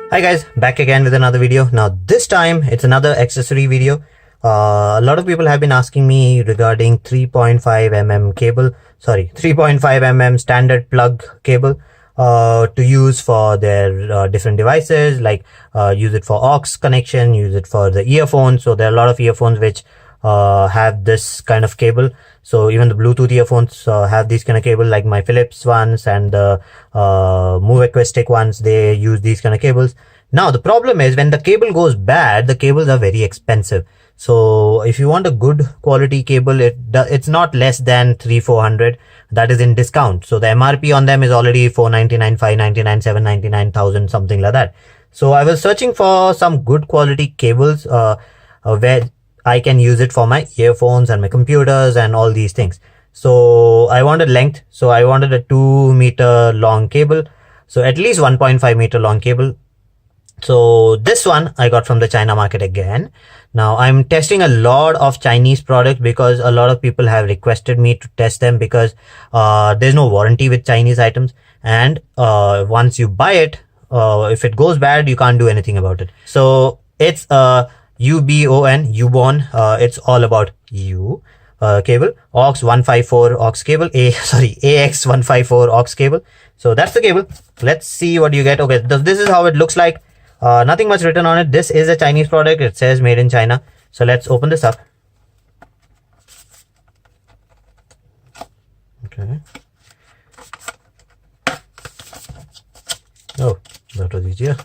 Hi guys, back again with another video. Now this time it's another accessory video. A lot of people have been asking me regarding 3.5 mm cable, 3.5 mm standard plug cable to use for their different devices, like use it for aux connection, use it for the earphones. So there are a lot of earphones which have this kind of cable. So even the Bluetooth earphones have these kind of cable, like my Philips ones and the Move Acoustic ones, they use these kind of cables. Now the problem is when the cable goes bad, the cables are very expensive. So if you want a good quality cable, it's not less than 300-400. That is in discount. So the MRP on them is already 499, 599, 799,000, something like that. So I was searching for some good quality cables where I can use it for my earphones and my computers and all these things. So I wanted length. So I wanted a 2-meter long cable. So at least 1.5 meter long cable. So this one I got from the China market again. Now I'm testing a lot of Chinese products because a lot of people have requested me to test them because there's no warranty with Chinese items. And once you buy it, if it goes bad, you can't do anything about it. So it's UBON, it's all about cable, AUX 154 AUX cable, AX 154 AUX cable. So that's the cable. Let's see what you get. Okay, this is how it looks like. Nothing much written on it. This is a Chinese product. It says made in China. So let's open this up. Okay. Oh, that was easier.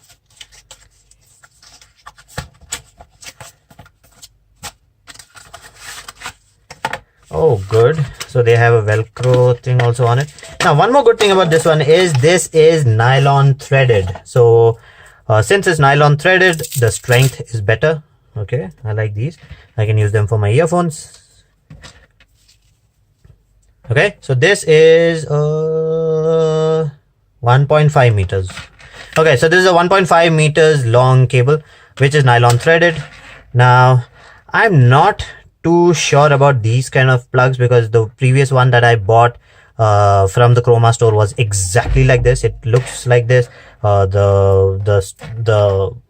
Oh, good. So they have a Velcro thing also on it. Now, one more good thing about this one is this is nylon threaded. So since it's nylon threaded, the strength is better. Okay, I like these. I can use them for my earphones. Okay, so this is 1.5 meters. Okay, so this is a 1.5 meters long cable, which is nylon threaded. Now, I'm not too sure about these kind of plugs because the previous one that I bought from the Chroma store was exactly like this. It looks like this.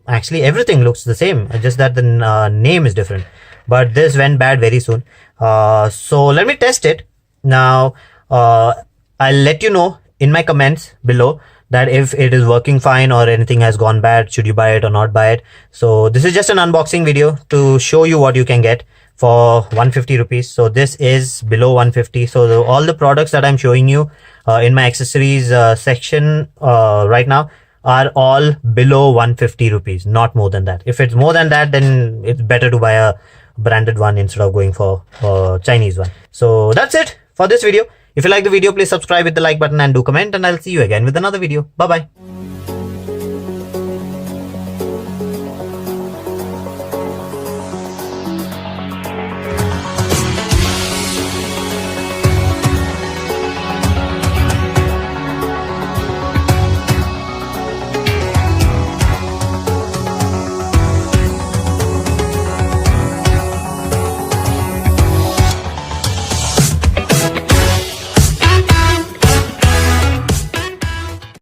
Actually everything looks the same, just that the name is different. But this went bad very soon. So let me test it now. I'll let you know in my comments below that if it is working fine or anything has gone bad, should you buy it or not buy it. So this is just an unboxing video to show you what you can get for 150 rupees. So this is below 150. So all the products that I'm showing you in my accessories section right now are all below 150 rupees, not more than that. If it's more than that, then it's better to buy a branded one instead of going for Chinese one. So that's it for this video. If you like the video, please subscribe with the like button and do comment, and I'll see you again with another video. Bye bye.